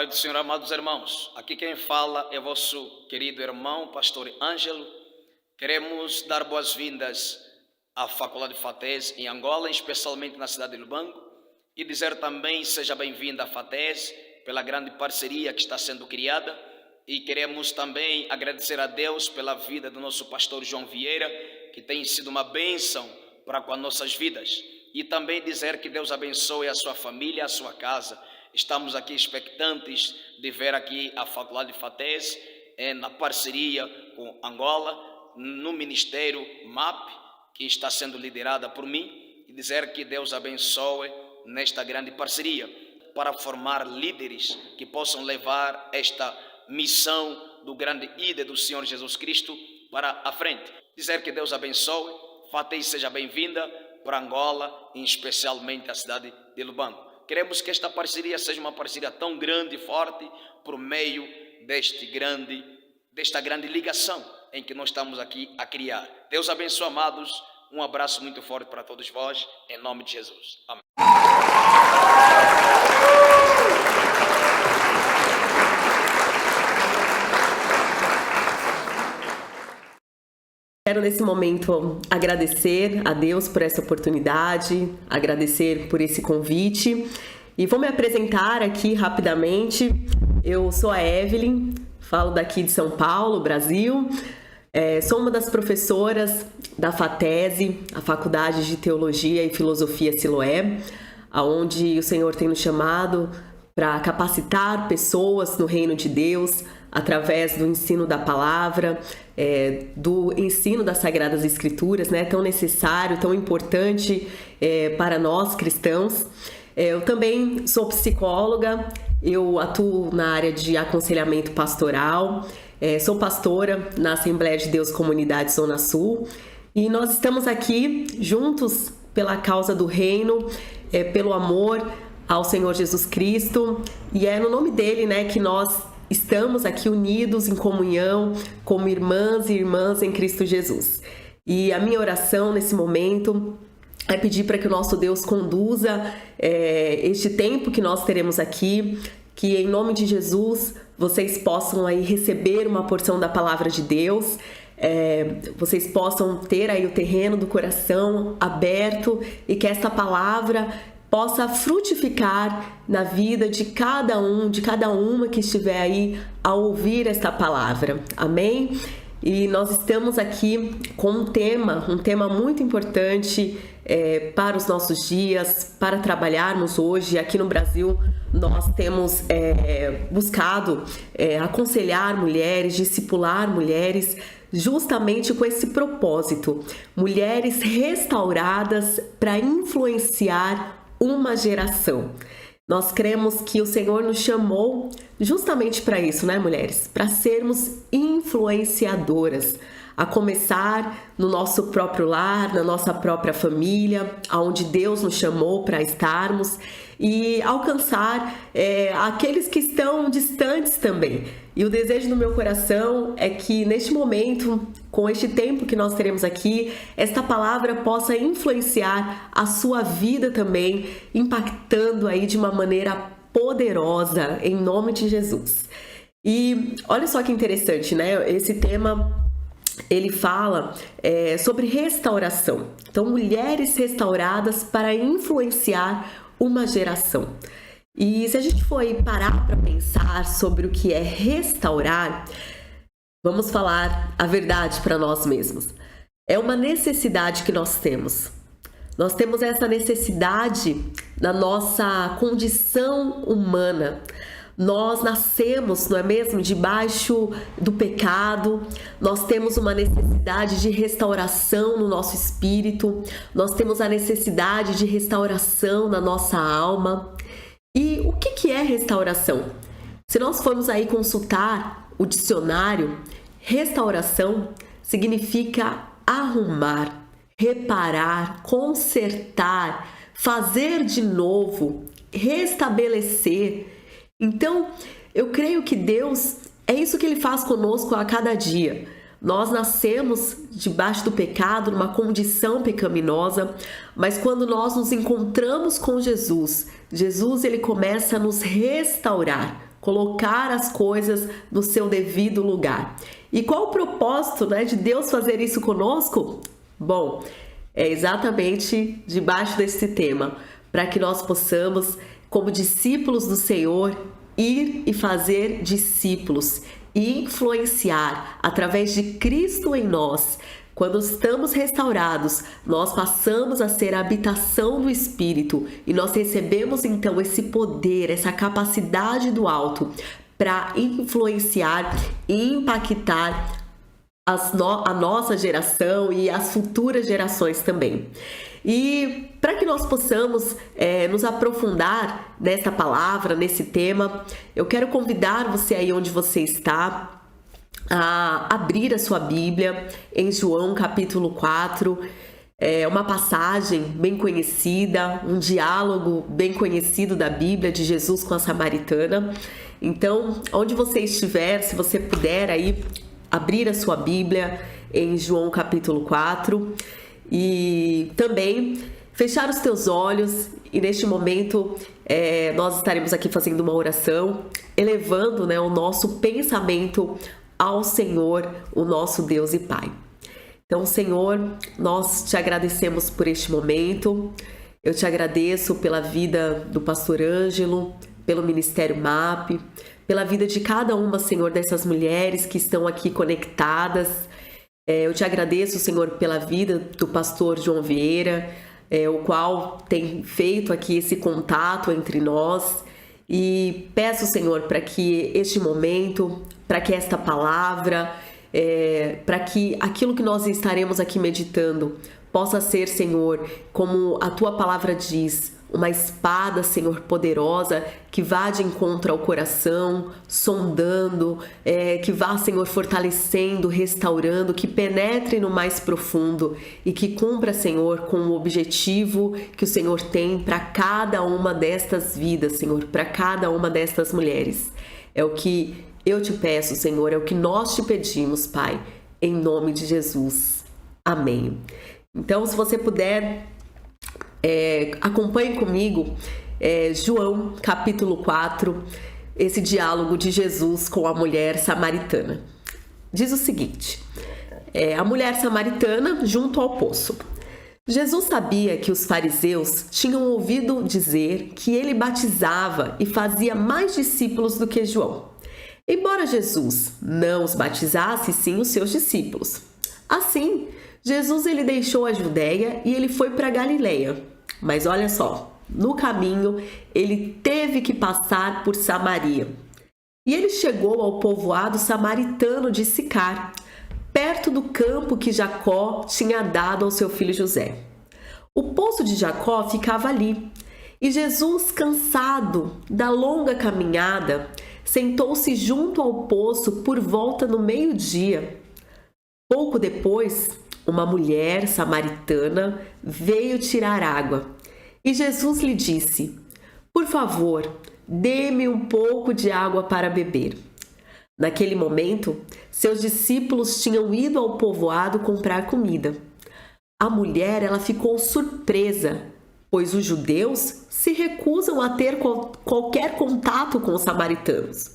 Paz do Senhor, amados irmãos. Aqui quem fala é vosso querido irmão, pastor Ângelo. Queremos dar boas-vindas à Faculdade FATES em Angola, especialmente na cidade de Lubango, e dizer também seja bem-vinda à FATES pela grande parceria que está sendo criada. E queremos também agradecer a Deus pela vida do nosso pastor João Vieira, que tem sido uma bênção para com as nossas vidas. E também dizer que Deus abençoe a sua família, a sua casa. Estamos aqui expectantes de ver aqui a Faculdade FATES na parceria com Angola, no Ministério MAP, que está sendo liderada por mim, e dizer que Deus abençoe nesta grande parceria para formar líderes que possam levar esta missão do grande líder do Senhor Jesus Cristo para a frente. Dizer que Deus abençoe, FATES seja bem-vinda para Angola, e especialmente a cidade de Lubango. Queremos que esta parceria seja uma parceria tão grande e forte por meio desta grande ligação em que nós estamos aqui a criar. Deus abençoe, amados. Um abraço muito forte para todos vós, em nome de Jesus. Amém. Quero nesse momento agradecer a Deus por essa oportunidade, agradecer por esse convite e vou me apresentar aqui rapidamente. Eu sou a Evelyn, falo daqui de São Paulo, Brasil. Sou uma das professoras da FATESE, a Faculdade de Teologia e Filosofia Siloé, onde o Senhor tem nos chamado para capacitar pessoas no reino de Deus, através do ensino da palavra, do ensino das Sagradas Escrituras, né, tão necessário, tão importante para nós cristãos. Eu também sou psicóloga, eu atuo na área de aconselhamento pastoral, sou pastora na Assembleia de Deus Comunidade Zona Sul, e nós estamos aqui juntos pela causa do reino, pelo amor ao Senhor Jesus Cristo, e é no nome dele, né, que nós estamos aqui unidos em comunhão como irmãs e irmãs em Cristo Jesus. E a minha oração nesse momento é pedir para que o nosso Deus conduza este tempo que nós teremos aqui, que em nome de Jesus vocês possam aí receber uma porção da palavra de Deus, vocês possam ter aí o terreno do coração aberto e que esta palavra possa frutificar na vida de cada um, de cada uma que estiver aí a ouvir esta palavra. Amém? E nós estamos aqui com um tema muito importante para os nossos dias, para trabalharmos hoje. Aqui no Brasil, nós temos buscado aconselhar mulheres, discipular mulheres, justamente com esse propósito. Mulheres restauradas para influenciar uma geração. Nós cremos que o Senhor nos chamou justamente para isso, né, mulheres? Para sermos influenciadoras, a começar no nosso próprio lar, na nossa própria família, aonde Deus nos chamou para estarmos, e alcançar aqueles que estão distantes também. E o desejo do meu coração é que neste momento, com este tempo que nós teremos aqui, esta palavra possa influenciar a sua vida também, impactando aí de uma maneira poderosa, em nome de Jesus. E olha só que interessante, né? Esse tema, ele fala sobre restauração. Então, mulheres restauradas para influenciar uma geração. E se a gente for parar para pensar sobre o que é restaurar, vamos falar a verdade para nós mesmos. É uma necessidade que nós temos. Nós temos essa necessidade na nossa condição humana. Nós nascemos, não é mesmo, debaixo do pecado. Nós temos uma necessidade de restauração no nosso espírito. Nós temos a necessidade de restauração na nossa alma. E o que é restauração? Se nós formos aí consultar o dicionário, restauração significa arrumar, reparar, consertar, fazer de novo, restabelecer. Então, eu creio que Deus, é isso que Ele faz conosco a cada dia. Nós nascemos debaixo do pecado, numa condição pecaminosa, mas quando nós nos encontramos com Jesus, Ele começa a nos restaurar colocar as coisas no seu devido lugar. E qual o propósito, né, de Deus fazer isso conosco? Bom, é exatamente debaixo desse tema, para que nós possamos, como discípulos do Senhor, ir e fazer discípulos e influenciar através de Cristo em nós. Quando estamos restaurados, nós passamos a ser a habitação do Espírito e nós recebemos então esse poder, essa capacidade do alto para influenciar e impactar a nossa geração e as futuras gerações também. E para que nós possamos nos aprofundar nessa palavra, nesse tema, eu quero convidar você aí onde você está a abrir a sua Bíblia em João capítulo 4, uma passagem bem conhecida, um diálogo bem conhecido da Bíblia de Jesus com a samaritana. Então, onde você estiver, se você puder aí abrir a sua Bíblia em João capítulo 4 e também fechar os teus olhos, e neste momento nós estaremos aqui fazendo uma oração, elevando, né, o nosso pensamento ao Senhor, o nosso Deus e Pai. Então, Senhor, nós te agradecemos por este momento. Eu te agradeço pela vida do pastor Ângelo, pelo Ministério MAP, pela vida de cada uma, Senhor, dessas mulheres que estão aqui conectadas. Eu te agradeço, Senhor, pela vida do pastor João Vieira, o qual tem feito aqui esse contato entre nós. E peço, Senhor, para que este momento, para que esta palavra, para que aquilo que nós estaremos aqui meditando possa ser, Senhor, como a tua palavra diz, uma espada, Senhor, poderosa, que vá de encontro ao coração, sondando, que vá, Senhor, fortalecendo, restaurando, que penetre no mais profundo e que cumpra, Senhor, com o objetivo que o Senhor tem para cada uma destas vidas, Senhor, para cada uma destas mulheres. É o que eu te peço, Senhor, é o que nós te pedimos, Pai, em nome de Jesus. Amém. Então, se você puder, acompanhe comigo João capítulo 4, esse diálogo de Jesus com a mulher samaritana. Diz o seguinte: a mulher samaritana junto ao poço. Jesus sabia que os fariseus tinham ouvido dizer que ele batizava e fazia mais discípulos do que João, embora Jesus não os batizasse, sim os seus discípulos. Assim, Jesus ele deixou a Judéia e ele foi para Galileia. Mas olha só, no caminho ele teve que passar por Samaria. E ele chegou ao povoado samaritano de Sicar, perto do campo que Jacó tinha dado ao seu filho José. O poço de Jacó ficava ali. E Jesus, cansado da longa caminhada, sentou-se junto ao poço por volta do meio-dia. Pouco depois, uma mulher samaritana veio tirar água. E Jesus lhe disse: "Por favor, dê-me um pouco de água para beber." Naquele momento, seus discípulos tinham ido ao povoado comprar comida. A mulher, ela ficou surpresa, pois os judeus se recusam a ter qualquer contato com os samaritanos.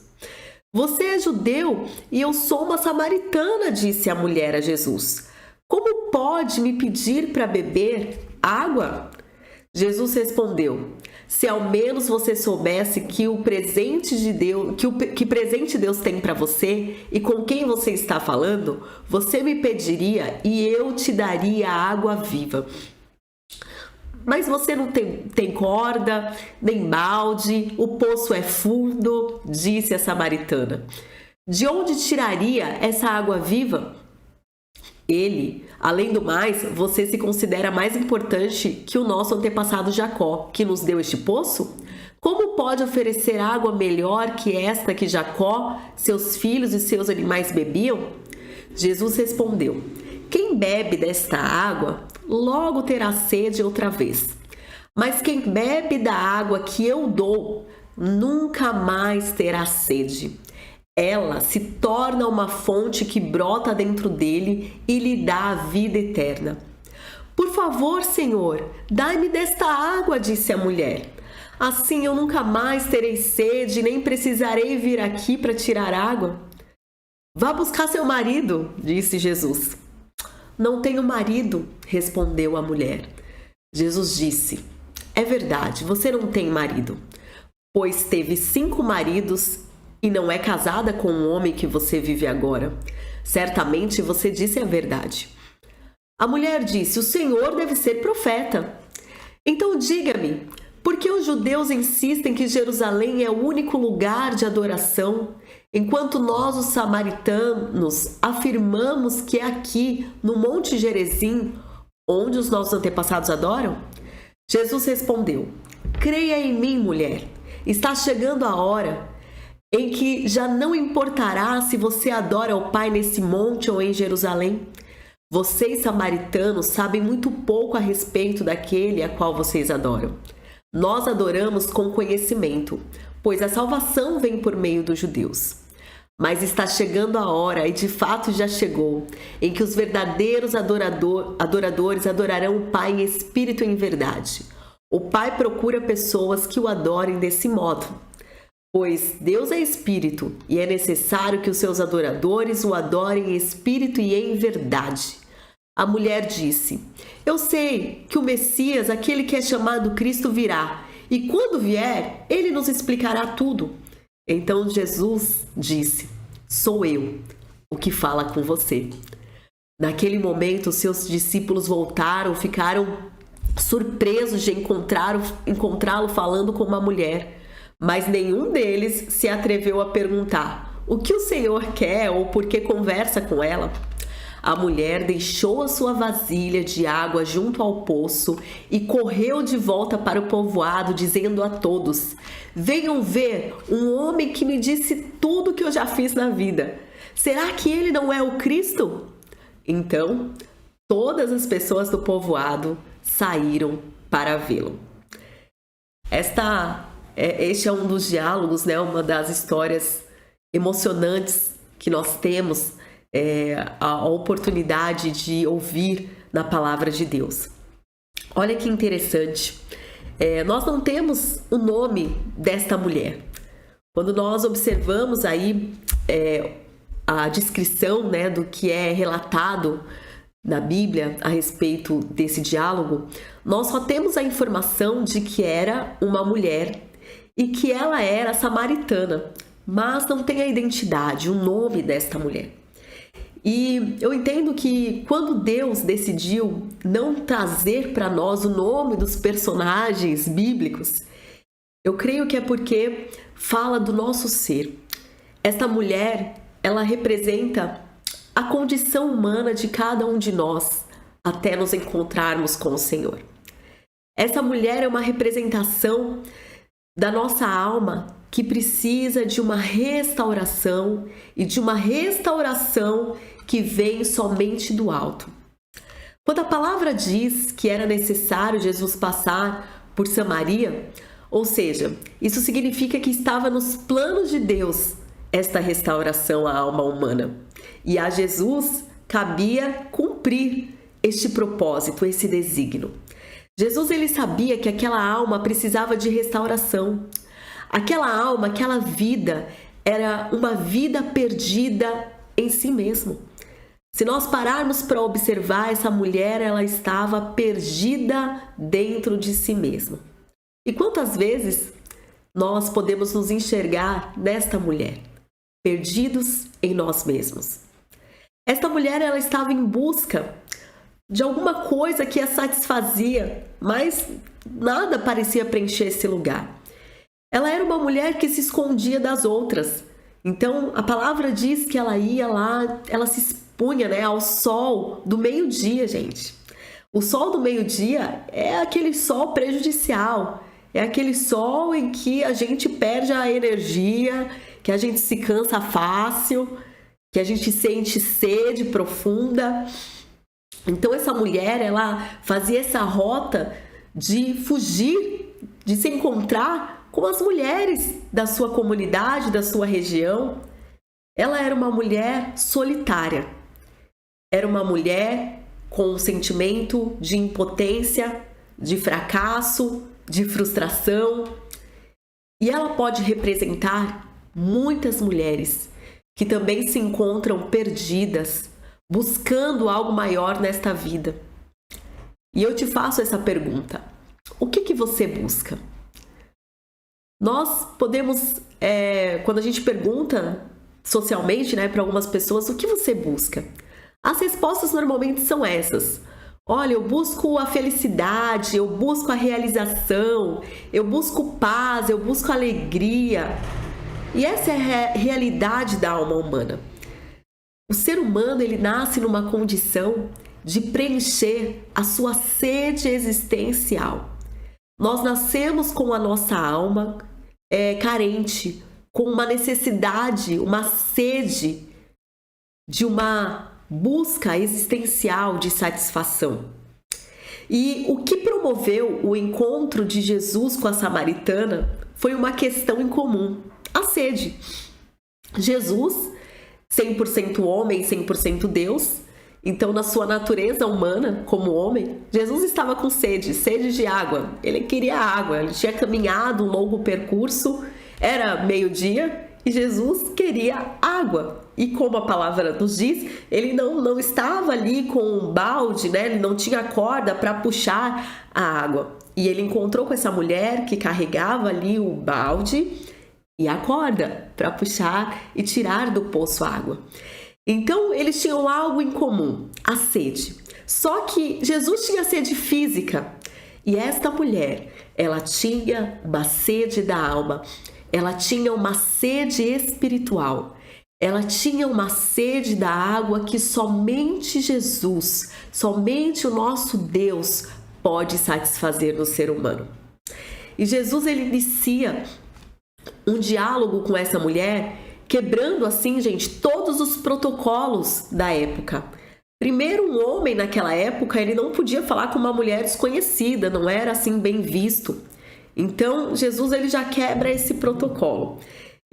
"Você é judeu e eu sou uma samaritana", disse a mulher a Jesus. "Como pode me pedir para beber água?" Jesus respondeu: "Se ao menos você soubesse que o presente de Deus, que presente Deus tem para você e com quem você está falando, você me pediria e eu te daria a água viva. Mas você não tem corda, nem balde, o poço é fundo", disse a samaritana. "De onde tiraria essa água viva? Ele, além do mais, você se considera mais importante que o nosso antepassado Jacó, que nos deu este poço? Como pode oferecer água melhor que esta que Jacó, seus filhos e seus animais bebiam?" Jesus respondeu: "Quem bebe desta água, logo terá sede outra vez. Mas quem bebe da água que eu dou, nunca mais terá sede. Ela se torna uma fonte que brota dentro dele e lhe dá a vida eterna." "Por favor, Senhor, dai-me desta água", disse a mulher. Assim eu nunca mais terei sede, nem precisarei vir aqui para tirar água. Vá buscar seu marido, disse Jesus. Não tenho marido, respondeu a mulher. Jesus disse, é verdade, você não tem marido, pois teve 5 maridos e não é casada com o homem que você vive agora. Certamente você disse a verdade. A mulher disse, o Senhor deve ser profeta. Então diga-me, por que os judeus insistem que Jerusalém é o único lugar de adoração, enquanto nós, os samaritanos, afirmamos que é aqui, no Monte Gerizim, onde os nossos antepassados adoram? Jesus respondeu, creia em mim, mulher, está chegando a hora em que já não importará se você adora o Pai nesse monte ou em Jerusalém. Vocês, samaritanos, sabem muito pouco a respeito daquele a qual vocês adoram. Nós adoramos com conhecimento, pois a salvação vem por meio dos judeus. Mas está chegando a hora, e de fato já chegou, em que os verdadeiros adoradores adorarão o Pai em espírito e em verdade. O Pai procura pessoas que o adorem desse modo. Pois Deus é espírito, e é necessário que os seus adoradores o adorem em espírito e em verdade. A mulher disse, eu sei que o Messias, aquele que é chamado Cristo, virá, e quando vier, ele nos explicará tudo. Então Jesus disse, sou eu, o que fala com você. Naquele momento, seus discípulos voltaram, ficaram surpresos de encontrá-lo falando com uma mulher. Mas nenhum deles se atreveu a perguntar o que o Senhor quer ou por que conversa com ela. A mulher deixou a sua vasilha de água junto ao poço e correu de volta para o povoado, dizendo a todos, venham ver um homem que me disse tudo o que eu já fiz na vida. Será que ele não é o Cristo? Então, todas as pessoas do povoado saíram para vê-lo. Este é um dos diálogos, né? Uma das histórias emocionantes que nós temos, a oportunidade de ouvir na palavra de Deus. Olha que interessante, nós não temos o nome desta mulher. Quando nós observamos aí a descrição, né, do que é relatado na Bíblia a respeito desse diálogo, nós só temos a informação de que era uma mulher e que ela era samaritana, mas não tem a identidade, o nome desta mulher. E eu entendo que quando Deus decidiu não trazer para nós o nome dos personagens bíblicos, eu creio que é porque fala do nosso ser. Esta mulher, ela representa a condição humana de cada um de nós até nos encontrarmos com o Senhor. Essa mulher é uma representação da nossa alma que precisa de uma restauração e de uma restauração que vem somente do alto. Quando a palavra diz que era necessário Jesus passar por Samaria, ou seja, isso significa que estava nos planos de Deus esta restauração à alma humana. E a Jesus cabia cumprir este propósito, esse desígnio. Jesus, ele sabia que aquela alma precisava de restauração. Aquela alma, aquela vida, era uma vida perdida em si mesmo. Se nós pararmos para observar, essa mulher, ela estava perdida dentro de si mesma. E quantas vezes nós podemos nos enxergar nesta mulher, perdidos em nós mesmos? Esta mulher, ela estava em busca de alguma coisa que a satisfazia, mas nada parecia preencher esse lugar. Ela era uma mulher que se escondia das outras. Então, a palavra diz que ela ia lá, ela se expunha, né, ao sol do meio-dia, gente. O sol do meio-dia é aquele sol prejudicial. É aquele sol em que a gente perde a energia, que a gente se cansa fácil, que a gente sente sede profunda. Então essa mulher, ela fazia essa rota de fugir, de se encontrar com as mulheres da sua comunidade, da sua região. Ela era uma mulher solitária. Era uma mulher com um sentimento de impotência, de fracasso, de frustração. E ela pode representar muitas mulheres que também se encontram perdidas, buscando algo maior nesta vida. E eu te faço essa pergunta: o que você busca? Nós podemos, quando a gente pergunta socialmente, né, para algumas pessoas, o que você busca? As respostas normalmente são essas. Olha, eu busco a felicidade, eu busco a realização, eu busco paz, eu busco alegria. E essa é a realidade da alma humana. O ser humano, ele nasce numa condição de preencher a sua sede existencial. Nós nascemos com a nossa alma carente, com uma necessidade, uma sede de uma busca existencial de satisfação. E o que promoveu o encontro de Jesus com a samaritana foi uma questão em comum: a sede. Jesus, 100% homem, 100% Deus, então na sua natureza humana, como homem, Jesus estava com sede de água. Ele queria água, ele tinha caminhado um longo percurso, era meio-dia e Jesus queria água. E como a palavra nos diz, ele não estava ali com um balde, né? Ele não tinha corda para puxar a água. E ele encontrou com essa mulher que carregava ali o balde e a corda para puxar e tirar do poço água. Então, eles tinham algo em comum, a sede. Só que Jesus tinha sede física e esta mulher, ela tinha uma sede da alma, ela tinha uma sede espiritual, ela tinha uma sede da água que somente Jesus, somente o nosso Deus pode satisfazer no ser humano. E Jesus, ele inicia um diálogo com essa mulher, quebrando assim, gente, todos os protocolos da época. Primeiro, um homem naquela época, ele não podia falar com uma mulher desconhecida, não era assim bem visto. Então, Jesus, ele já quebra esse protocolo.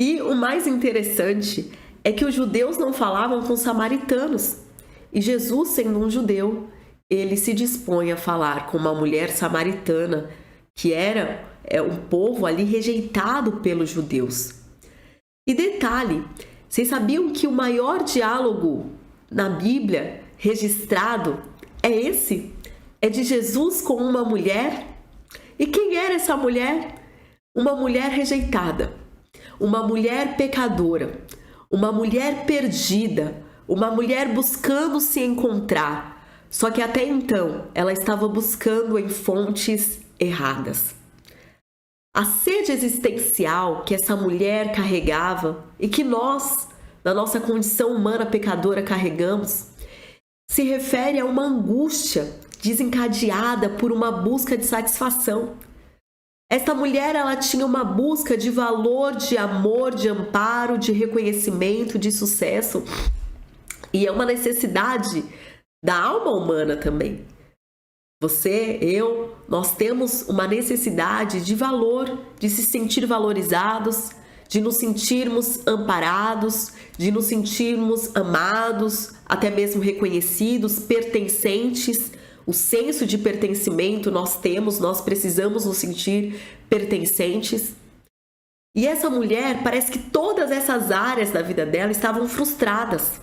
E o mais interessante é que os judeus não falavam com os samaritanos. E Jesus, sendo um judeu, ele se dispõe a falar com uma mulher samaritana, que era um povo ali rejeitado pelos judeus. E detalhe, vocês sabiam que o maior diálogo na Bíblia registrado é esse? É de Jesus com uma mulher? E quem era essa mulher? Uma mulher rejeitada, uma mulher pecadora, uma mulher perdida, uma mulher buscando se encontrar. Só que até então ela estava buscando em fontes erradas. A sede existencial que essa mulher carregava e que nós, na nossa condição humana pecadora, carregamos, se refere a uma angústia desencadeada por uma busca de satisfação. Esta mulher, ela tinha uma busca de valor, de amor, de amparo, de reconhecimento, de sucesso. E é uma necessidade da alma humana também. Você, eu, nós temos uma necessidade de valor, de se sentir valorizados, de nos sentirmos amparados, de nos sentirmos amados, até mesmo reconhecidos, pertencentes. O senso de pertencimento nós temos, nós precisamos nos sentir pertencentes. E essa mulher, parece que todas essas áreas da vida dela estavam frustradas.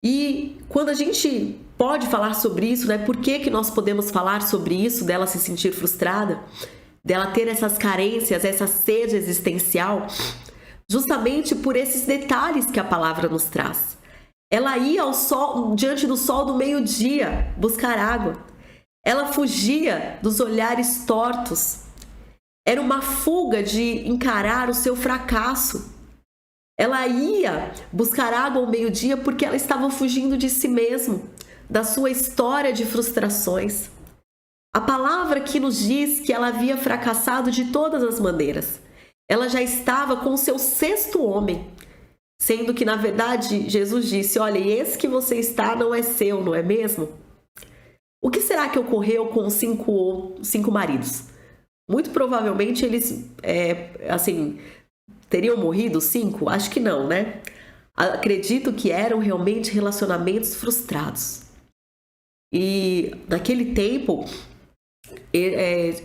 E quando a gente pode falar sobre isso, né? Por que nós podemos falar sobre isso, dela se sentir frustrada, dela ter essas carências, essa sede existencial? Justamente por esses detalhes que a palavra nos traz. Ela ia ao sol, diante do sol do meio-dia buscar água. Ela fugia dos olhares tortos. Era uma fuga de encarar o seu fracasso. Ela ia buscar água ao meio-dia porque ela estava fugindo de si mesma, da sua história de frustrações. A palavra que nos diz que ela havia fracassado de todas as maneiras. Ela já estava com o seu sexto homem, sendo que, na verdade, Jesus disse: olha, esse que você está não é seu, não é mesmo? O que será que ocorreu com os cinco maridos? Muito provavelmente eles, teriam morrido 5? Acho que não, né? Acredito que eram realmente relacionamentos frustrados. E naquele tempo,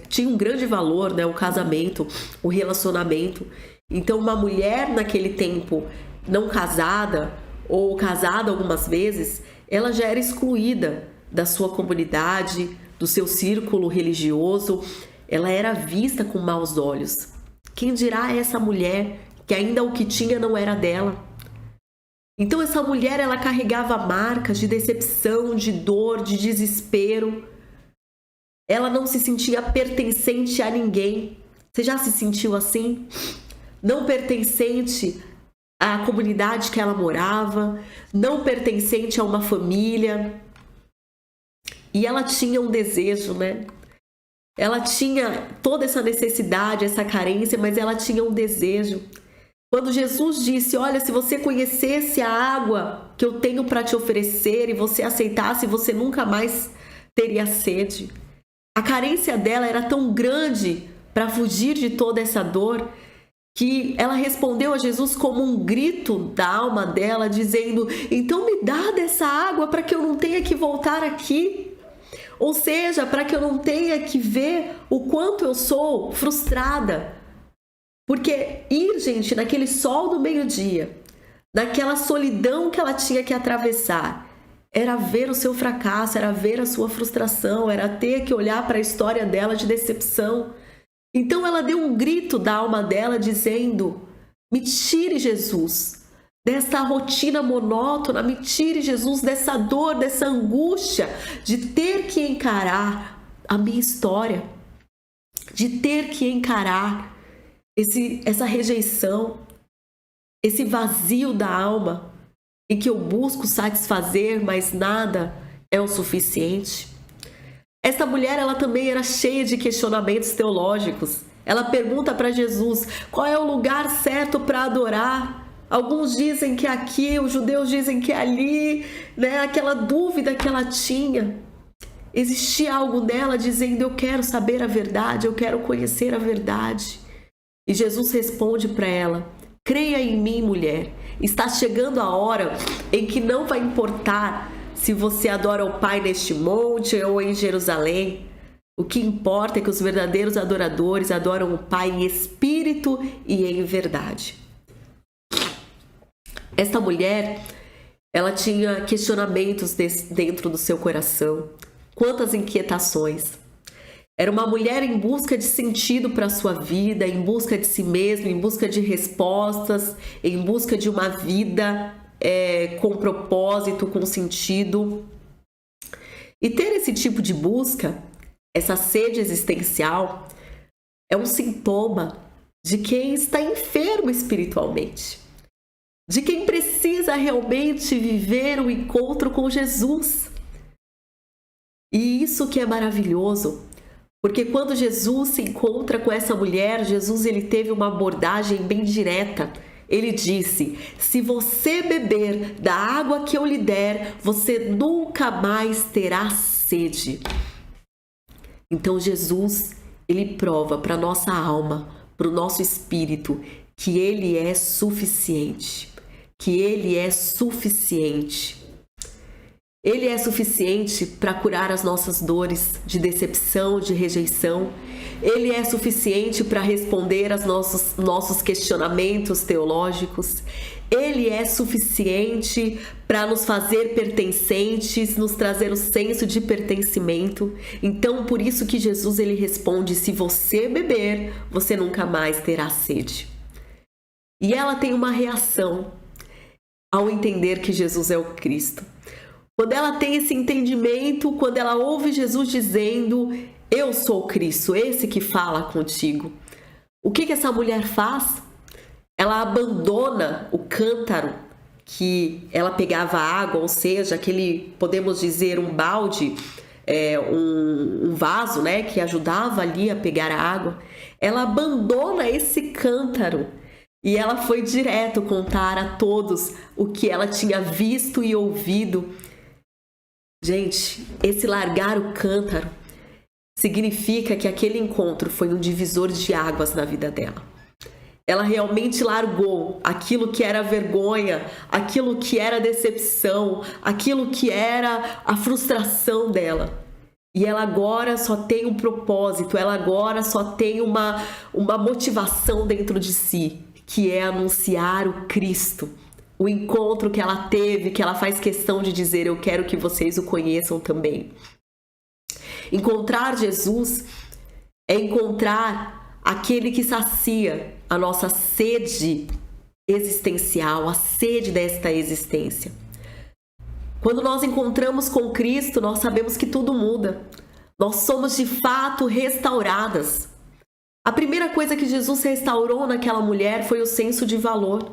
tinha um grande valor, né? O casamento, o relacionamento. Então, uma mulher naquele tempo não casada ou casada algumas vezes, ela já era excluída da sua comunidade, do seu círculo religioso. Ela era vista com maus olhos. Quem dirá essa mulher que ainda o que tinha não era dela? Então essa mulher, ela carregava marcas de decepção, de dor, de desespero. Ela não se sentia pertencente a ninguém. Você já se sentiu assim? Não pertencente à comunidade que ela morava, não pertencente a uma família. E ela tinha um desejo, né? Ela tinha toda essa necessidade, essa carência, mas ela tinha um desejo. Quando Jesus disse, olha, se você conhecesse a água que eu tenho para te oferecer e você aceitasse, você nunca mais teria sede. A carência dela era tão grande para fugir de toda essa dor que ela respondeu a Jesus como um grito da alma dela, dizendo, então me dá dessa água para que eu não tenha que voltar aqui. Ou seja, para que eu não tenha que ver o quanto eu sou frustrada. Porque ir, gente, naquele sol do meio-dia, naquela solidão que ela tinha que atravessar, era ver o seu fracasso, era ver a sua frustração, era ter que olhar para a história dela de decepção. Então ela deu um grito da alma dela dizendo, me tire, Jesus, dessa rotina monótona, me tire, Jesus, dessa dor, dessa angústia de ter que encarar a minha história, de ter que encarar essa rejeição, esse vazio da alma em que eu busco satisfazer, mas nada é o suficiente. Essa mulher, ela também era cheia de questionamentos teológicos. Ela pergunta para Jesus, qual é o lugar certo para adorar? Alguns dizem que é aqui, os judeus dizem que é ali, né? Aquela dúvida que ela tinha. Existia algo nela dizendo, eu quero saber a verdade, eu quero conhecer a verdade. E Jesus responde para ela, creia em mim, mulher, está chegando a hora em que não vai importar se você adora o Pai neste monte ou em Jerusalém. O que importa é que os verdadeiros adoradores adoram o Pai em espírito e em verdade. Esta mulher, ela tinha questionamentos dentro do seu coração. Quantas inquietações. Era uma mulher em busca de sentido para a sua vida, em busca de si mesma, em busca de respostas, em busca de uma vida com propósito, com sentido. E ter esse tipo de busca, essa sede existencial, é um sintoma de quem está enfermo espiritualmente, de quem precisa realmente viver o encontro com Jesus. E isso que é maravilhoso, porque quando Jesus se encontra com essa mulher, Jesus ele teve uma abordagem bem direta. Ele disse, se você beber da água que eu lhe der, você nunca mais terá sede. Então Jesus, ele prova para nossa alma, para o nosso espírito, que ele é suficiente. Que ele é suficiente. Ele é suficiente para curar as nossas dores de decepção, de rejeição. Ele é suficiente para responder aos nossos questionamentos teológicos. Ele é suficiente para nos fazer pertencentes, nos trazer o senso de pertencimento. Então, por isso que Jesus ele responde, se você beber, você nunca mais terá sede. E ela tem uma reação ao entender que Jesus é o Cristo. Quando ela tem esse entendimento, quando ela ouve Jesus dizendo, eu sou o Cristo, esse que fala contigo. O que essa mulher faz? Ela abandona o cântaro que ela pegava água, ou seja, aquele, podemos dizer, um balde, um vaso, né, que ajudava ali a pegar a água. Ela abandona esse cântaro e ela foi direto contar a todos o que ela tinha visto e ouvido. Gente, esse largar o cântaro significa que aquele encontro foi um divisor de águas na vida dela. Ela realmente largou aquilo que era vergonha, aquilo que era decepção, aquilo que era a frustração dela. E ela agora só tem um propósito, ela agora só tem uma motivação dentro de si, que é anunciar o Cristo. O encontro que ela teve, que ela faz questão de dizer, eu quero que vocês o conheçam também. Encontrar Jesus é encontrar aquele que sacia a nossa sede existencial, a sede desta existência. Quando nós encontramos com Cristo, nós sabemos que tudo muda. Nós somos de fato restauradas. A primeira coisa que Jesus restaurou naquela mulher foi o senso de valor.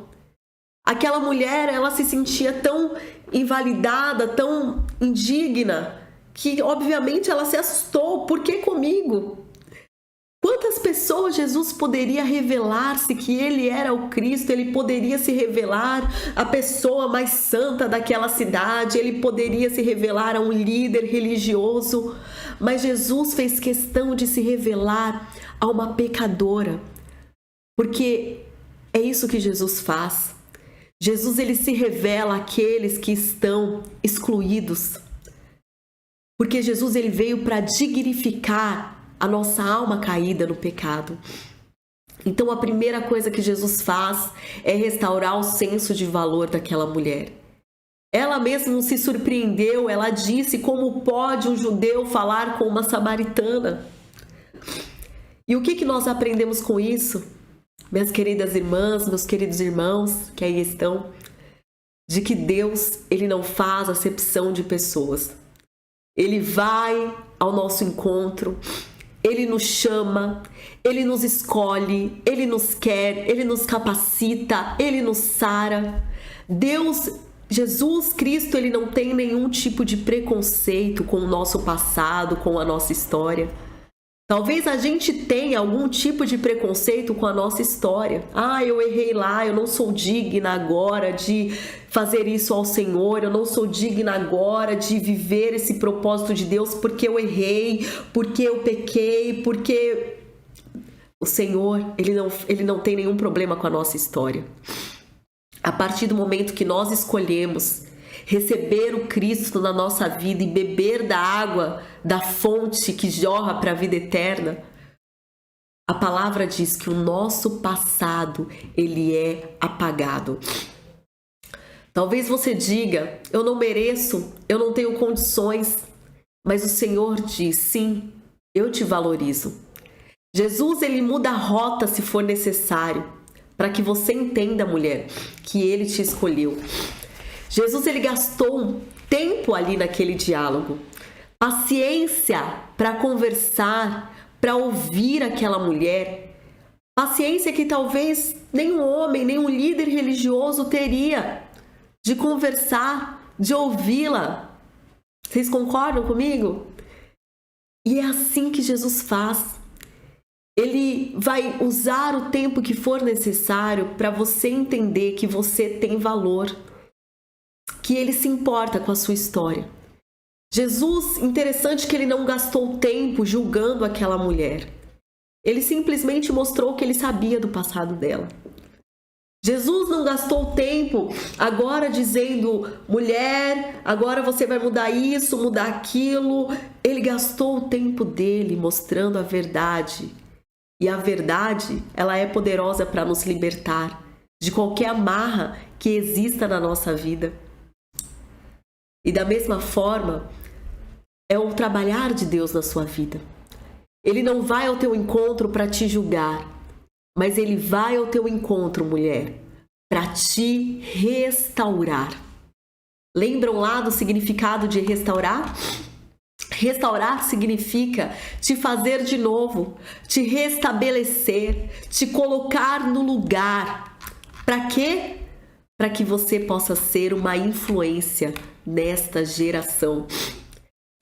Aquela mulher, ela se sentia tão invalidada, tão indigna, que obviamente ela se assustou. Por que comigo? Quantas pessoas Jesus poderia revelar-se que ele era o Cristo? Ele poderia se revelar a pessoa mais santa daquela cidade, ele poderia se revelar a um líder religioso, mas Jesus fez questão de se revelar a uma pecadora, porque é isso que Jesus faz. Jesus, ele se revela àqueles que estão excluídos, porque Jesus, ele veio para dignificar a nossa alma caída no pecado. Então a primeira coisa que Jesus faz é restaurar o senso de valor daquela mulher. Ela mesma se surpreendeu, ela disse: como pode um judeu falar com uma samaritana? E o que nós aprendemos com isso? Minhas queridas irmãs, meus queridos irmãos que aí estão, de que Deus, ele não faz acepção de pessoas. Ele vai ao nosso encontro, ele nos chama, ele nos escolhe, ele nos quer, ele nos capacita, ele nos sara. Deus, Jesus Cristo, ele não tem nenhum tipo de preconceito com o nosso passado, com a nossa história. Talvez a gente tenha algum tipo de preconceito com a nossa história. Eu errei lá, eu não sou digna agora de fazer isso ao Senhor, eu não sou digna agora de viver esse propósito de Deus porque eu errei, porque eu pequei, porque o Senhor, ele não tem nenhum problema com a nossa história. A partir do momento que nós escolhemos receber o Cristo na nossa vida e beber da água, da fonte que jorra para a vida eterna, a palavra diz que o nosso passado, ele é apagado. Talvez você diga: eu não mereço, eu não tenho condições, mas o Senhor diz: sim, eu te valorizo. Jesus, ele muda a rota se for necessário, para que você entenda, mulher, que ele te escolheu. Jesus, ele gastou um tempo ali naquele diálogo, paciência para conversar, para ouvir aquela mulher, paciência que talvez nenhum homem, nenhum líder religioso teria, de conversar, de ouvi-la. Vocês concordam comigo? E é assim que Jesus faz. Ele vai usar o tempo que for necessário para você entender que você tem valor, que ele se importa com a sua história. Jesus, interessante que ele não gastou tempo julgando aquela mulher. Ele simplesmente mostrou que ele sabia do passado dela. Jesus não gastou tempo agora dizendo: mulher, agora você vai mudar isso, mudar aquilo. Ele gastou o tempo dele mostrando a verdade. E a verdade, ela é poderosa para nos libertar de qualquer amarra que exista na nossa vida. E da mesma forma, é o trabalhar de Deus na sua vida. Ele não vai ao teu encontro para te julgar, mas ele vai ao teu encontro, mulher, para te restaurar. Lembram lá do significado de restaurar? Restaurar significa te fazer de novo, te restabelecer, te colocar no lugar. Para quê? Para que você possa ser uma influência nesta geração.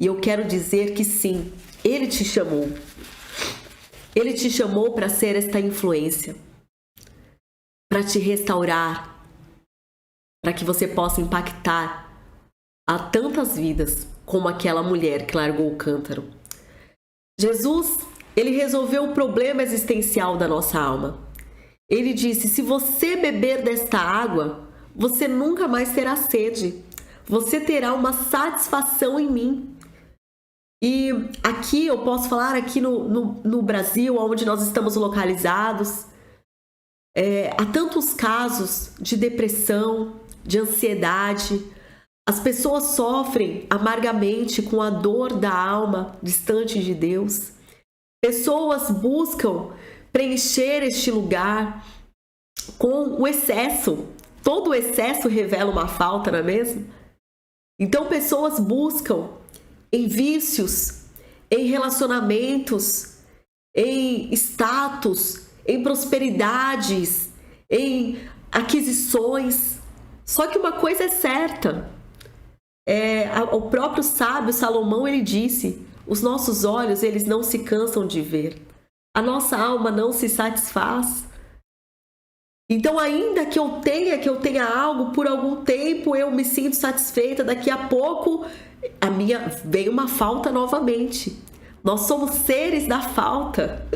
E eu quero dizer que sim, ele te chamou. Ele te chamou para ser esta influência, para te restaurar, para que você possa impactar a tantas vidas como aquela mulher que largou o cântaro. Jesus, ele resolveu o problema existencial da nossa alma. Ele disse: se você beber desta água, você nunca mais terá sede. Você terá uma satisfação em mim. E aqui eu posso falar, aqui no Brasil, onde nós estamos localizados, há tantos casos de depressão, de ansiedade. As pessoas sofrem amargamente com a dor da alma distante de Deus. Pessoas buscam preencher este lugar com o excesso. Todo o excesso revela uma falta, não é mesmo? Então, pessoas buscam em vícios, em relacionamentos, em status, em prosperidades, em aquisições. Só que uma coisa é certa. O próprio sábio Salomão, ele disse: os nossos olhos, eles não se cansam de ver. A nossa alma não se satisfaz. Então, ainda que eu tenha algo por algum tempo, eu me sinto satisfeita. Daqui a pouco, vem uma falta novamente. Nós somos seres da falta.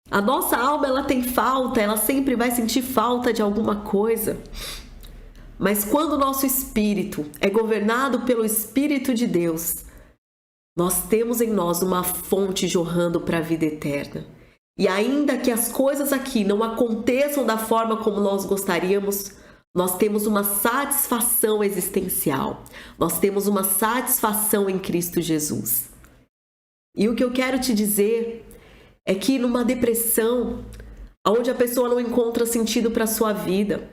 A nossa alma, ela tem falta, ela sempre vai sentir falta de alguma coisa. Mas quando o nosso espírito é governado pelo Espírito de Deus, nós temos em nós uma fonte jorrando para a vida eterna. E ainda que as coisas aqui não aconteçam da forma como nós gostaríamos, nós temos uma satisfação existencial. Nós temos uma satisfação em Cristo Jesus. E o que eu quero te dizer é que numa depressão, onde a pessoa não encontra sentido para a sua vida,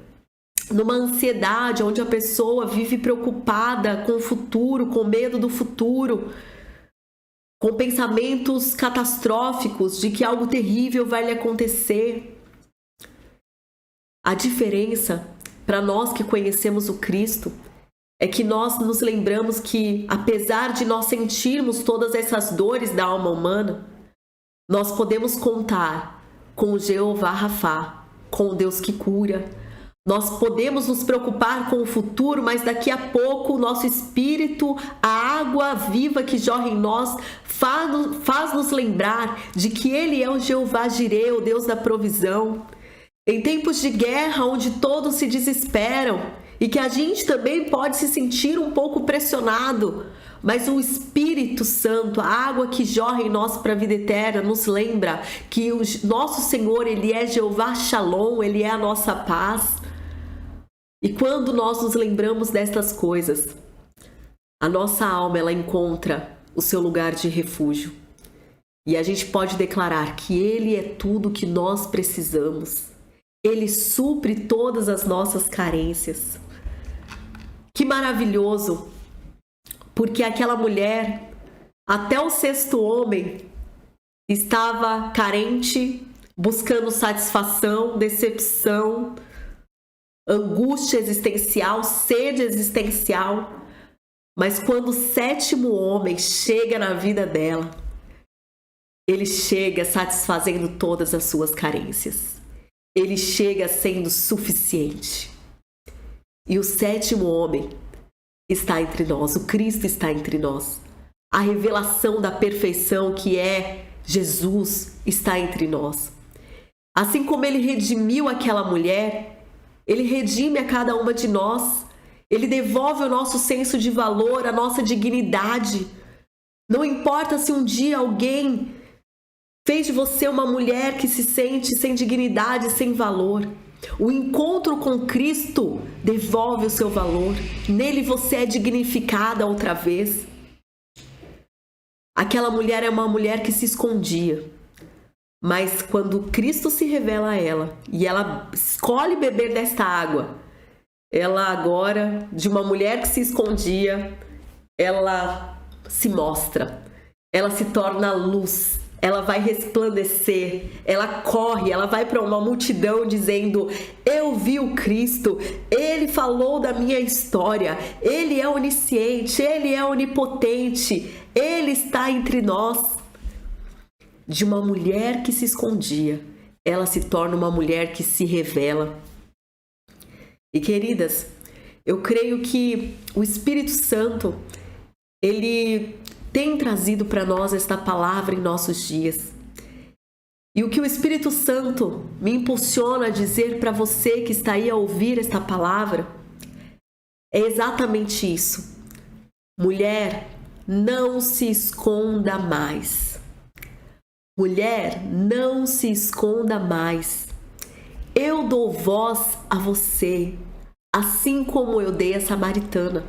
numa ansiedade, onde a pessoa vive preocupada com o futuro, com medo do futuro, com pensamentos catastróficos de que algo terrível vai lhe acontecer. A diferença para nós que conhecemos o Cristo é que nós nos lembramos que, apesar de nós sentirmos todas essas dores da alma humana, nós podemos contar com o Jeová Rafá, com o Deus que cura. Nós podemos nos preocupar com o futuro, mas daqui a pouco o nosso espírito, a água viva que jorra em nós, faz nos lembrar de que Ele é o Jeová Jireh, o Deus da provisão. Em tempos de guerra, onde todos se desesperam e que a gente também pode se sentir um pouco pressionado, mas o Espírito Santo, a água que jorra em nós para a vida eterna, nos lembra que o nosso Senhor, Ele é Jeová Shalom, Ele é a nossa paz. E quando nós nos lembramos destas coisas, a nossa alma, ela encontra o seu lugar de refúgio. E a gente pode declarar que Ele é tudo que nós precisamos. Ele supre todas as nossas carências. Que maravilhoso! Porque aquela mulher, até o sexto homem, estava carente, buscando satisfação, decepção, angústia existencial, sede existencial. Mas quando o sétimo homem chega na vida dela, ele chega satisfazendo todas as suas carências. Ele chega sendo suficiente. E o sétimo homem está entre nós, o Cristo está entre nós. A revelação da perfeição que é Jesus está entre nós. Assim como Ele redimiu aquela mulher, Ele redime a cada uma de nós. Ele devolve o nosso senso de valor, a nossa dignidade. Não importa se um dia alguém fez de você uma mulher que se sente sem dignidade, sem valor. O encontro com Cristo devolve o seu valor. Nele você é dignificada outra vez. Aquela mulher é uma mulher que se escondia. Mas quando Cristo se revela a ela e ela escolhe beber desta água, ela agora, de uma mulher que se escondia, ela se mostra, ela se torna luz, ela vai resplandecer, ela corre, ela vai para uma multidão dizendo: eu vi o Cristo, Ele falou da minha história, Ele é onisciente, Ele é onipotente, Ele está entre nós. De uma mulher que se escondia, ela se torna uma mulher que se revela. E queridas, eu creio que o Espírito Santo, Ele tem trazido para nós esta palavra em nossos dias. E o que o Espírito Santo me impulsiona a dizer para você que está aí a ouvir esta palavra é exatamente isso. Mulher, não se esconda mais. Mulher, não se esconda mais. Eu dou voz a você, assim como eu dei a samaritana.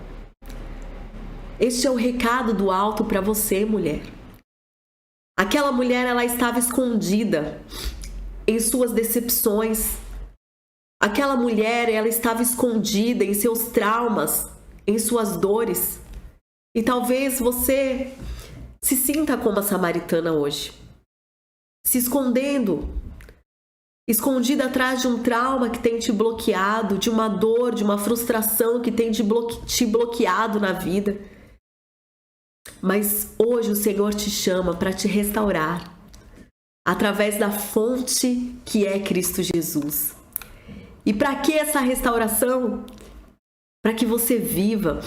Este é o recado do alto para você, mulher. Aquela mulher, ela estava escondida em suas decepções. Aquela mulher, ela estava escondida em seus traumas, em suas dores. E talvez você se sinta como a samaritana hoje, se escondendo, escondida atrás de um trauma que tem te bloqueado, de uma dor, de uma frustração que tem te bloqueado na vida. Mas hoje o Senhor te chama para te restaurar, através da fonte que é Cristo Jesus. E para que essa restauração? Para que você viva,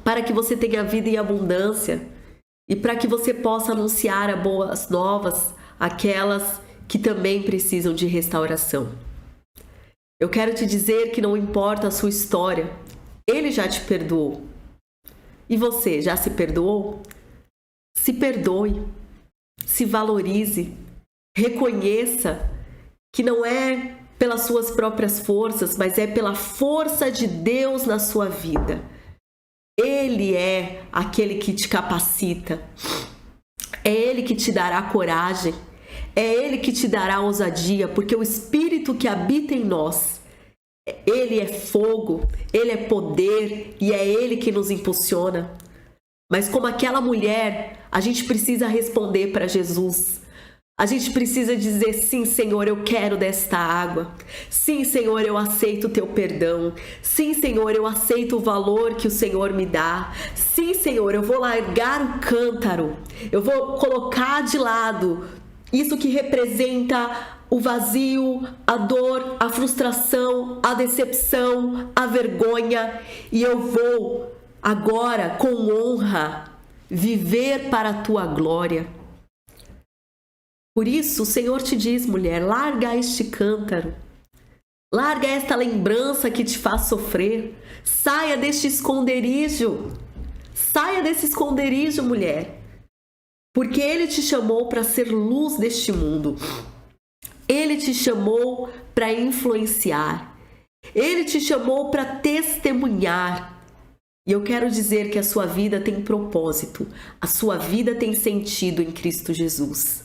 para que você tenha vida em abundância e para que você possa anunciar as boas novas àquelas que também precisam de restauração. Eu quero te dizer que não importa a sua história, Ele já te perdoou. E você, já se perdoou? Se perdoe, se valorize, reconheça que não é pelas suas próprias forças, mas é pela força de Deus na sua vida. Ele é aquele que te capacita, é Ele que te dará coragem, é Ele que te dará ousadia, porque o Espírito que habita em nós, Ele é fogo, Ele é poder e é Ele que nos impulsiona. Mas como aquela mulher, a gente precisa responder para Jesus. A gente precisa dizer, sim, Senhor, eu quero desta água. Sim, Senhor, eu aceito o teu perdão. Sim, Senhor, eu aceito o valor que o Senhor me dá. Sim, Senhor, eu vou largar o cântaro. Eu vou colocar de lado isso que representa o vazio, a dor, a frustração, a decepção, a vergonha. E eu vou agora, com honra, viver para a tua glória. Por isso, o Senhor te diz, mulher, larga este cântaro. Larga esta lembrança que te faz sofrer. Saia deste esconderijo. Saia desse esconderijo, mulher. Porque Ele te chamou para ser luz deste mundo. Ele te chamou para influenciar. Ele te chamou para testemunhar. E eu quero dizer que a sua vida tem propósito. A sua vida tem sentido em Cristo Jesus.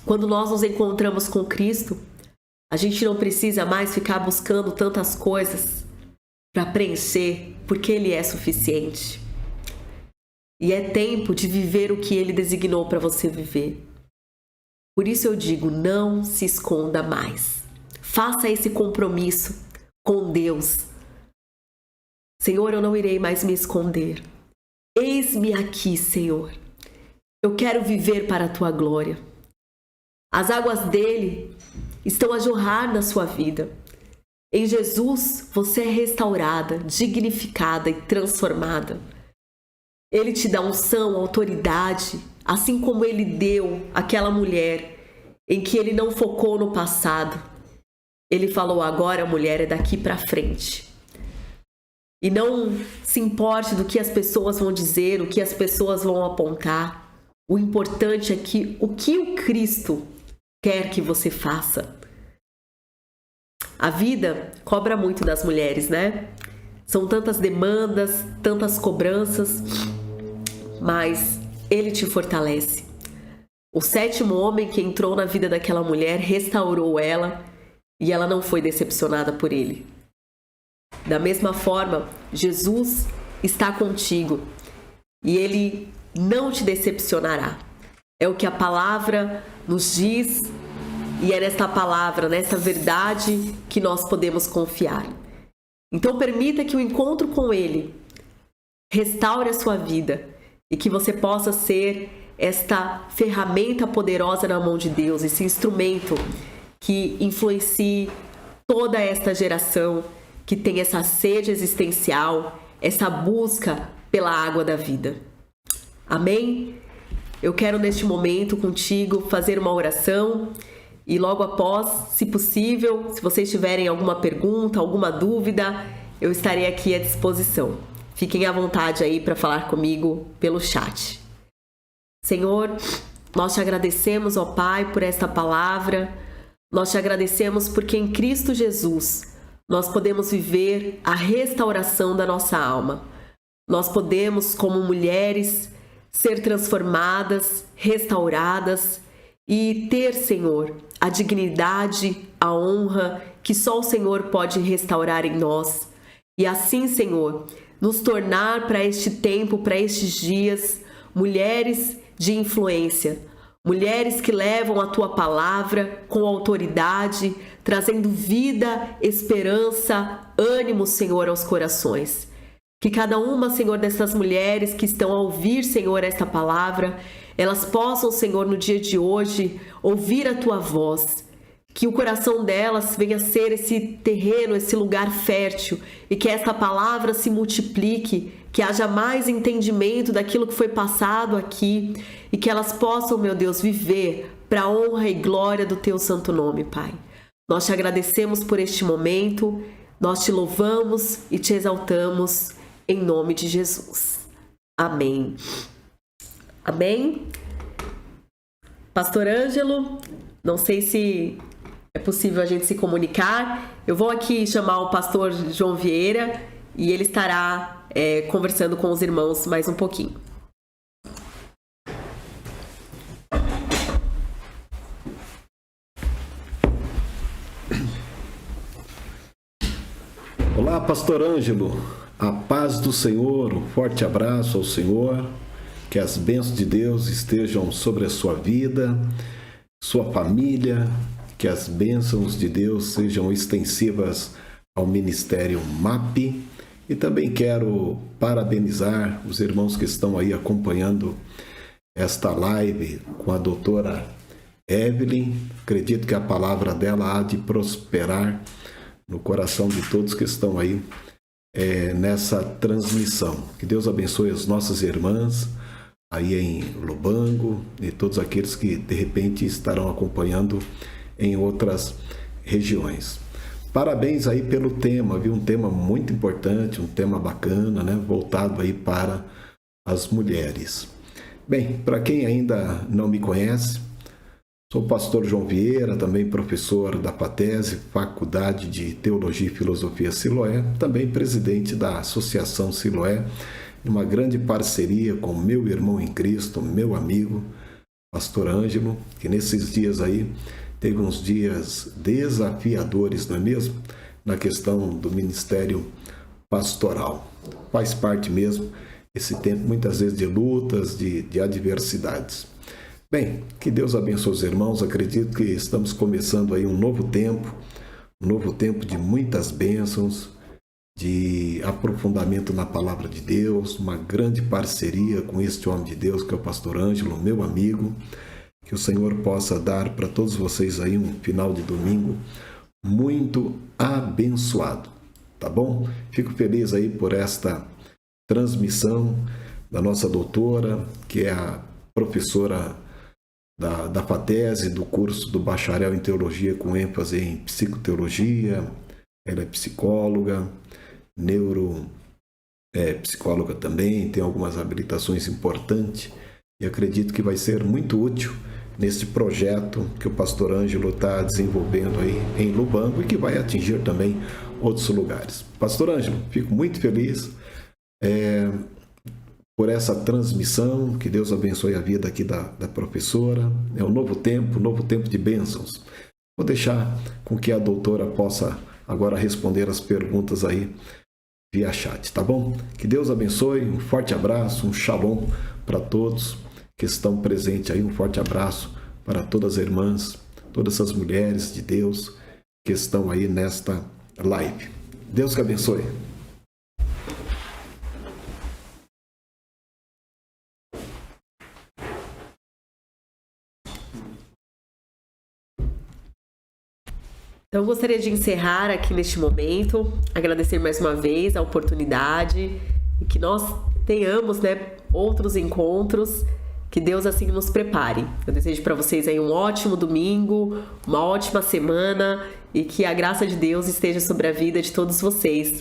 Quando nós nos encontramos com Cristo, a gente não precisa mais ficar buscando tantas coisas para preencher, porque Ele é suficiente. E é tempo de viver o que Ele designou para você viver. Por isso eu digo, não se esconda mais. Faça esse compromisso com Deus. Senhor, eu não irei mais me esconder. Eis-me aqui, Senhor. Eu quero viver para a Tua glória. As águas dele estão a jorrar na sua vida. Em Jesus, você é restaurada, dignificada e transformada. Ele te dá unção, autoridade, assim como Ele deu àquela mulher em que Ele não focou no passado. Ele falou, agora, mulher, é daqui para frente. E não se importe do que as pessoas vão dizer, o que as pessoas vão apontar. O importante é que o que o Cristo quer que você faça. A vida cobra muito das mulheres, né? São tantas demandas, tantas cobranças, mas Ele te fortalece. O 7º homem que entrou na vida daquela mulher restaurou ela e ela não foi decepcionada por ele. Da mesma forma, Jesus está contigo e Ele não te decepcionará. É o que a palavra nos diz e é nesta palavra, nessa verdade que nós podemos confiar. Então permita que o encontro com Ele restaure a sua vida e que você possa ser esta ferramenta poderosa na mão de Deus, esse instrumento que influencie toda esta geração que tem essa sede existencial, essa busca pela água da vida. Amém? Eu quero neste momento contigo fazer uma oração e logo após, se possível, se vocês tiverem alguma pergunta, alguma dúvida, eu estarei aqui à disposição. fiquem à vontade aí para falar comigo pelo chat. Senhor, nós te agradecemos, ó Pai, por esta palavra. Nós te agradecemos porque em Cristo Jesus nós podemos viver a restauração da nossa alma. Nós podemos, como mulheres, ser transformadas, restauradas e ter, Senhor, a dignidade, a honra que só o Senhor pode restaurar em nós. E assim, Senhor, nos tornar para este tempo, para estes dias, mulheres de influência, mulheres que levam a Tua palavra com autoridade, trazendo vida, esperança, ânimo, Senhor, aos corações. Que cada uma, Senhor, dessas mulheres que estão a ouvir, Senhor, esta palavra, elas possam, Senhor, no dia de hoje, ouvir a Tua voz. Que o coração delas venha ser esse terreno, esse lugar fértil, e que esta palavra se multiplique, que haja mais entendimento daquilo que foi passado aqui, e que elas possam, meu Deus, viver para a honra e glória do Teu santo nome, Pai. Nós te agradecemos por este momento, nós te louvamos e te exaltamos, em nome de Jesus. Amém. Amém? Pastor Ângelo, não sei se é possível a gente se comunicar. Eu vou aqui chamar o pastor João Vieira e ele estará conversando com os irmãos mais um pouquinho. Olá, pastor Ângelo. A paz do Senhor, um forte abraço ao Senhor, que as bênçãos de Deus estejam sobre a sua vida, sua família, que as bênçãos de Deus sejam extensivas ao Ministério MAP. E também quero parabenizar os irmãos que estão aí acompanhando esta live com a doutora Evelyn. Acredito que a palavra dela há de prosperar no coração de todos que estão aí nessa transmissão. Que Deus abençoe as nossas irmãs aí em Lubango e todos aqueles que de repente estarão acompanhando em outras regiões. Parabéns aí pelo tema, viu? Um tema muito importante, um tema bacana, né? Voltado aí para as mulheres. Bem, para quem ainda não me conhece, sou o pastor João Vieira, também professor da FATESE, Faculdade de Teologia e Filosofia Siloé, também presidente da Associação Siloé, uma grande parceria com meu irmão em Cristo, meu amigo, pastor Ângelo, que nesses dias aí teve uns dias desafiadores, não é mesmo? Na questão do ministério pastoral. Faz parte mesmo esse tempo, muitas vezes, de lutas, de adversidades. Bem, que Deus abençoe os irmãos. Acredito que estamos começando aí um novo tempo de muitas bênçãos, de aprofundamento na palavra de Deus, uma grande parceria com este homem de Deus que é o pastor Ângelo, meu amigo. Que o Senhor possa dar para todos vocês aí um final de domingo muito abençoado, tá bom? Fico feliz aí por esta transmissão da nossa doutora, que é a professora da FATESE, do curso do bacharel em teologia com ênfase em psicoteologia. Ela é psicóloga, psicóloga também, tem algumas habilitações importantes e acredito que vai ser muito útil nesse projeto que o pastor Ângelo está desenvolvendo aí em Lubango e que vai atingir também outros lugares. Pastor Ângelo, fico muito feliz por essa transmissão, que Deus abençoe a vida aqui da professora. É um novo tempo de bênçãos. Vou deixar com que a doutora possa agora responder as perguntas aí via chat, tá bom? Que Deus abençoe, um forte abraço, um shalom para todos que estão presentes aí, um forte abraço para todas as irmãs, todas as mulheres de Deus que estão aí nesta live. Deus que abençoe. Então, eu gostaria de encerrar aqui neste momento, agradecer mais uma vez a oportunidade e que nós tenhamos, outros encontros, que Deus assim nos prepare. Eu desejo para vocês aí um ótimo domingo, uma ótima semana e que a graça de Deus esteja sobre a vida de todos vocês.